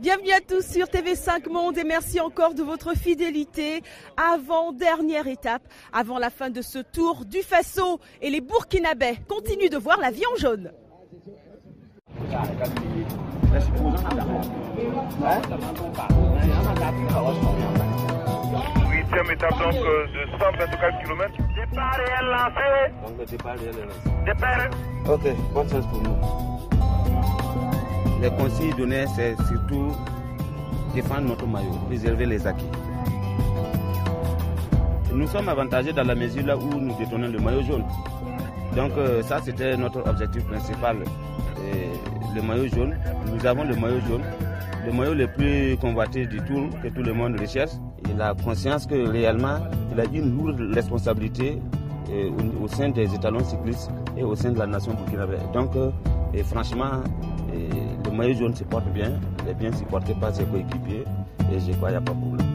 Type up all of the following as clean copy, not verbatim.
Bienvenue à tous sur TV5 Monde et merci encore de votre fidélité. Avant-dernière étape, avant la fin de ce tour du Faso et les Burkinabés continuent de voir la vie en jaune. Huitième étape donc de 124 km. Départ réel lancé. Donc le départ réel est lancé. Départ. Ok, bonne chance pour nous. Les consignes données, c'est surtout défendre notre maillot, préserver les acquis. Nous sommes avantagés dans la mesure là où nous détenons le maillot jaune. Donc ça, c'était notre objectif principal. Et le maillot jaune, nous avons le maillot jaune, le maillot le plus convoité du tour que tout le monde recherche. Il a conscience que réellement, il a une lourde responsabilité au sein des étalons cyclistes et au sein de la nation burkinabé. Donc, franchement, le maillot jaune se porte bien, il est bien supporté par ses coéquipiers et je crois qu'il n'y a pas de problème.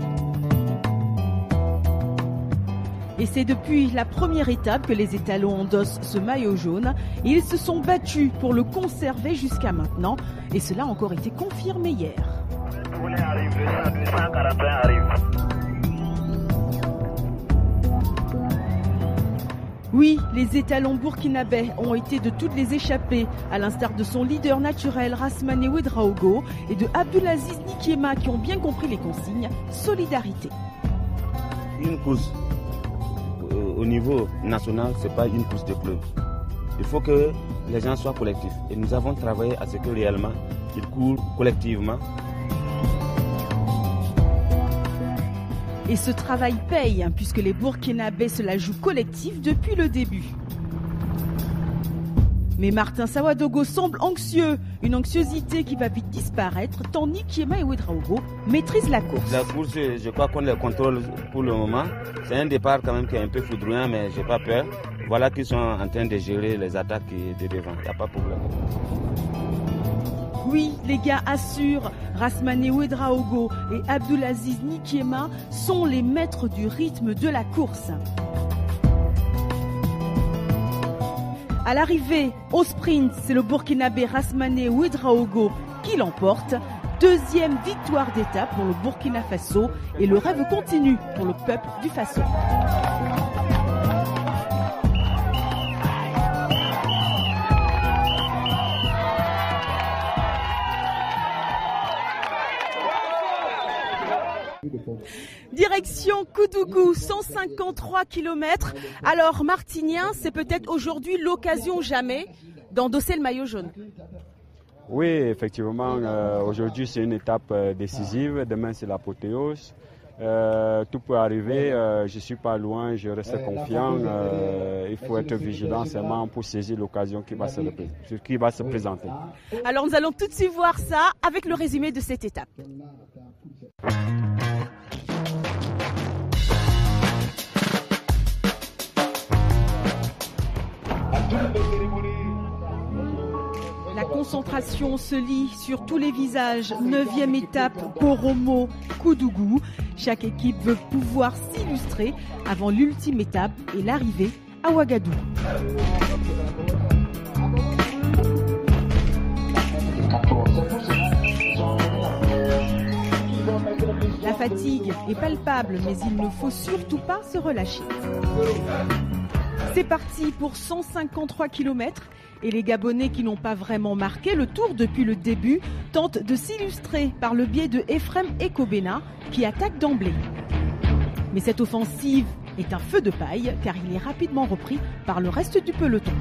Et c'est depuis la première étape que les étalons endossent ce maillot jaune. Ils se sont battus pour le conserver jusqu'à maintenant et cela a encore été confirmé hier. Oui, les étalons burkinabés ont été de toutes les échappées, à l'instar de son leader naturel Rasmane Ouedraogo et de Abdulaziz Nikiema qui ont bien compris les consignes. Solidarité. Une course au niveau national, ce n'est pas une course de club. Il faut que les gens soient collectifs. Et nous avons travaillé à ce que réellement, ils courent collectivement. Et ce travail paye, puisque les Burkinabés se la jouent collectif depuis le début. Mais Martin Sawadogo semble anxieux, une anxiosité qui va vite disparaître, tant Nikiema et Ouedraogo maîtrisent la course. La course, je crois qu'on les contrôle pour le moment. C'est un départ quand même qui est un peu foudroyant, mais je n'ai pas peur. Voilà qu'ils sont en train de gérer les attaques de devant, il n'y a pas de problème. Oui, les gars assurent, Rasmane Ouedraogo et Abdulaziz Nikiema sont les maîtres du rythme de la course. À l'arrivée, au sprint, c'est le Burkinabé Rasmane Ouedraogo qui l'emporte. Deuxième victoire d'étape pour le Burkina Faso et le rêve continue pour le peuple du Faso. Direction Koudougou, 153 km. Alors Martinien, c'est peut-être aujourd'hui l'occasion ou jamais d'endosser le maillot jaune. Oui, effectivement, aujourd'hui c'est une étape décisive, demain c'est l'apothéose. Tout peut arriver, je ne suis pas loin, je reste confiant, il faut être vigilant seulement pour saisir l'occasion qui va se présenter. Alors nous allons tout de suite voir ça avec le résumé de cette étape. La concentration se lit sur tous les visages. 9e étape, Koromo, Koudougou. Chaque équipe veut pouvoir s'illustrer avant l'ultime étape et l'arrivée à Ouagadougou. La fatigue est palpable, mais il ne faut surtout pas se relâcher. C'est parti pour 153 km et les Gabonais qui n'ont pas vraiment marqué le tour depuis le début tentent de s'illustrer par le biais de Ephrem Ekobena qui attaque d'emblée. Mais cette offensive est un feu de paille car il est rapidement repris par le reste du peloton.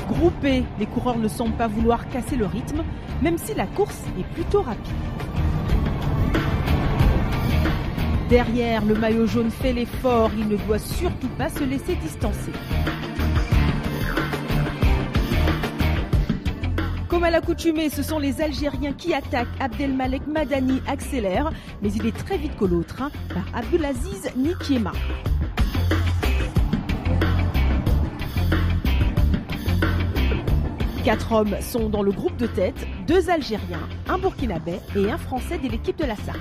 Groupés, les coureurs ne semblent pas vouloir casser le rythme, même si la course est plutôt rapide. Derrière, le maillot jaune fait l'effort, il ne doit surtout pas se laisser distancer. Comme à l'accoutumée, ce sont les Algériens qui attaquent. Abdelmalek Madani accélère, mais il est très vite que l'autre, par Abdulaziz Nikiema. Quatre hommes sont dans le groupe de tête, 2 Algériens, un Burkinabé et un Français de l'équipe de la Sarthe.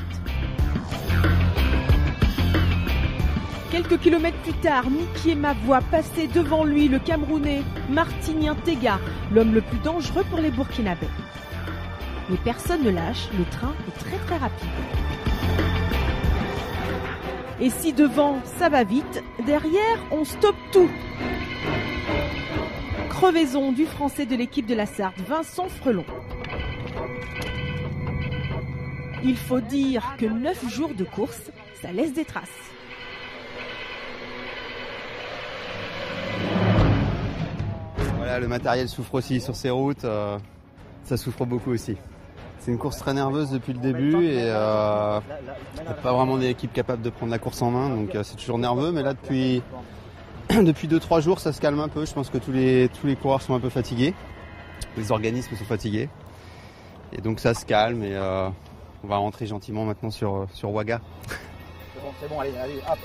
Quelques kilomètres plus tard, Nikiema voit passer devant lui le Camerounais Martinien Tega, l'homme le plus dangereux pour les Burkinabés. Mais personne ne lâche, le train est très rapide. Et si devant ça va vite, derrière on stoppe tout. Crevaison du Français de l'équipe de la Sarthe, Vincent Frelon. Il faut dire que 9 jours de course, ça laisse des traces. Voilà, le matériel souffre aussi sur ces routes, ça souffre beaucoup aussi. C'est une course très nerveuse depuis le début et il n'y a pas vraiment d'équipe capable de prendre la course en main, donc c'est toujours nerveux. Mais là, depuis 2-3 jours, ça se calme un peu. Je pense que tous les coureurs sont un peu fatigués, les organismes sont fatigués. Et donc ça se calme et on va rentrer gentiment maintenant sur Ouaga. C'est bon, allez, hop.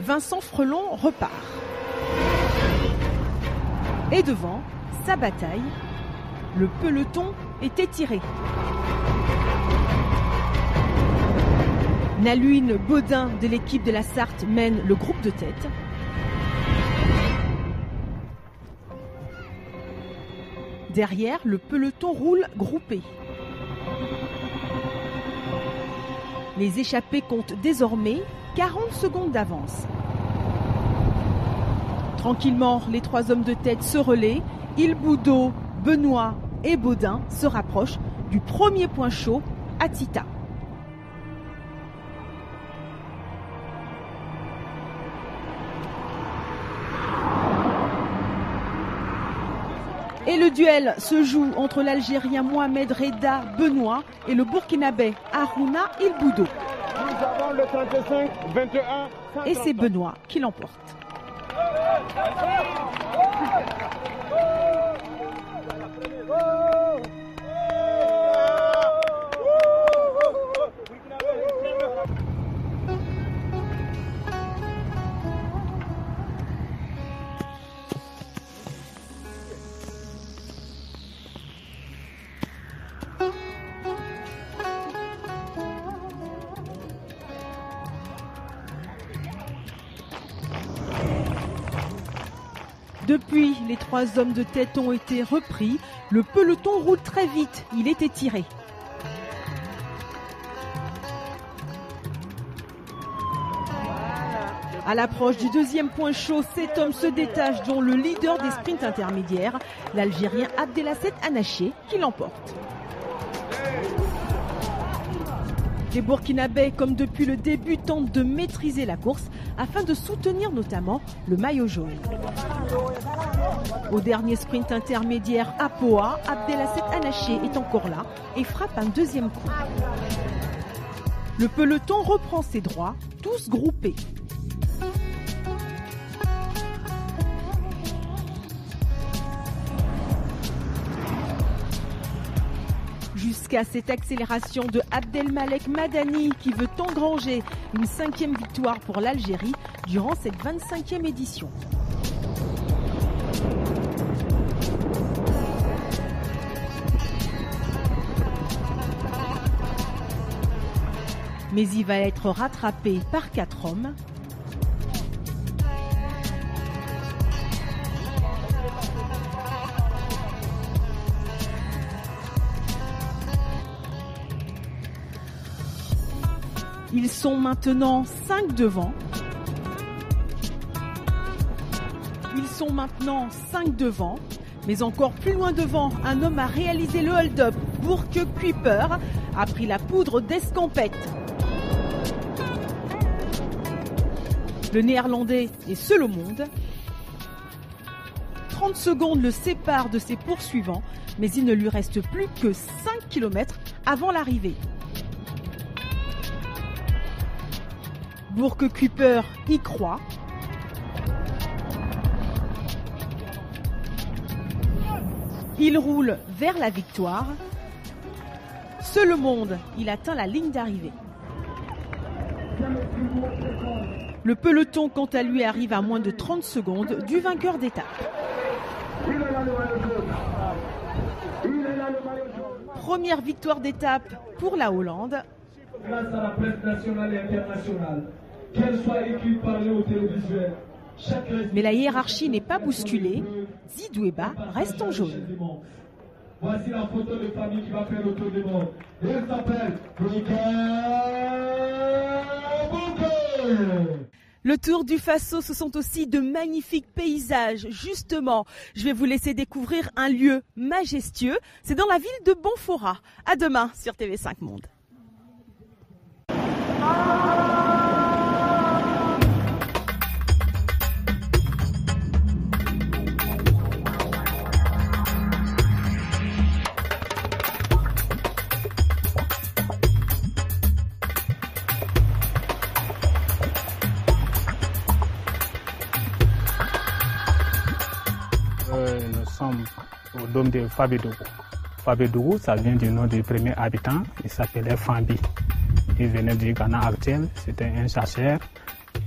Vincent Frelon repart. Et devant, sa bataille, le peloton est étiré. Nalune Baudin de l'équipe de la Sarthe mène le groupe de tête. Derrière, le peloton roule groupé. Les échappés comptent désormais 40 secondes d'avance. Tranquillement, les 3 hommes de tête se relaient. Ilboudo, Benoît et Baudin se rapprochent du premier point chaud, Atita. Et le duel se joue entre l'Algérien Mohamed Reda Benoît et le Burkinabé Harouna Ilboudo. Nous avons le 35, 21. Et c'est Benoît qui l'emporte. Depuis, les 3 hommes de tête ont été repris. Le peloton roule très vite. Il est étiré. À l'approche du deuxième point chaud, 7 hommes se détachent, dont le leader des sprints intermédiaires, l'Algérien Abdelasset Anaché, qui l'emporte. Les Burkinabés, comme depuis le début, tentent de maîtriser la course afin de soutenir notamment le maillot jaune. Au dernier sprint intermédiaire à Poa, Abdelasset Anaché est encore là et frappe un deuxième coup. Le peloton reprend ses droits, tous groupés. Jusqu'à cette accélération de Abdelmalek Madani qui veut engranger une 5e victoire pour l'Algérie durant cette 25e édition. Mais il va être rattrapé par 4 hommes. Ils sont maintenant 5 devant. Mais encore plus loin devant, un homme a réalisé le hold-up. Burke Kuiper a pris la poudre d'escampette. Le Néerlandais est seul au monde. 30 secondes le séparent de ses poursuivants, mais il ne lui reste plus que 5 km avant l'arrivée. Burke Kuiper y croit. Il roule vers la victoire. Seul au monde, il atteint la ligne d'arrivée. Le peloton, quant à lui, arrive à moins de 30 secondes du vainqueur d'étape. Première victoire d'étape pour la Hollande. Grâce à la presse nationale et internationale, qu'elle soit écrite, parlée au télévisuel. Mais la hiérarchie n'est pas bousculée. Zidoueba reste en jaune. Voici la photo de famille qui va faire le tour du monde. Et elle s'appelle Le Tour du Faso, ce sont aussi de magnifiques paysages. Justement, je vais vous laisser découvrir un lieu majestueux. C'est dans la ville de Bonfora. À demain sur TV5 Monde. Nous sommes au dôme de Fabédougou. Fabédougou, ça vient du nom du premier habitant, il s'appelait Fambi. Il venait du Ghana actuel, c'était un chasseur,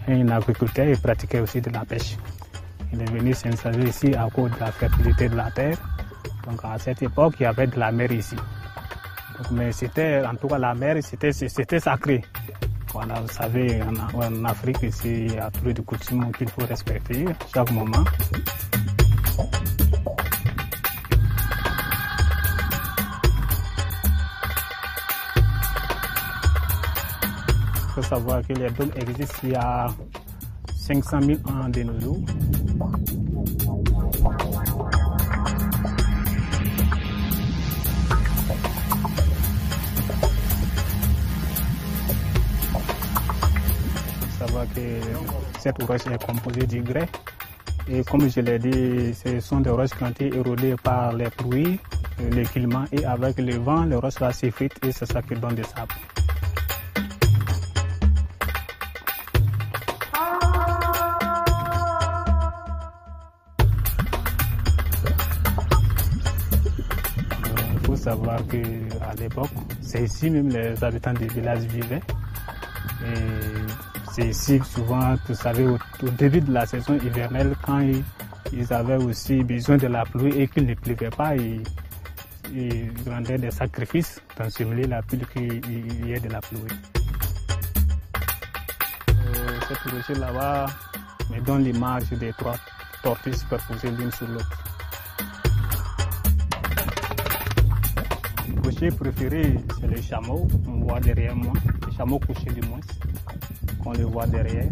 un agriculteur et pratiquait aussi de la pêche. Il est venu s'installer ici à cause de la fertilité de la terre. Donc à cette époque, il y avait de la mer ici. Donc, mais c'était, en tout cas la mer, c'était sacré. Voilà, vous savez, en Afrique, ici, il y a plus de coutumes qu'il faut respecter chaque moment. Il faut savoir que les dômes existent il y a 500 000 ans de nos jours. Il faut savoir que cette roche est composée du grès. Et comme je l'ai dit, ce sont des roches qui ont été érodées par les pluies, l'écoulement, et avec le vent, les roches s'effritent et c'est ça qui donne des sables. Il faut savoir qu'à l'époque, c'est ici même les habitants du village vivaient. Et c'est ici souvent, vous savez, au début de la saison hivernale, quand ils avaient aussi besoin de la pluie et qu'il ne pleuvait pas, ils rendaient des sacrifices dans ce milieu-là pour qu'il y ait de la pluie. Cette roche là-bas me donne l'image des 3 tortues superposées l'une sur l'autre. Mon rocher préféré, c'est le chameau, on voit derrière moi, le chameau couché du moins, on le voit derrière.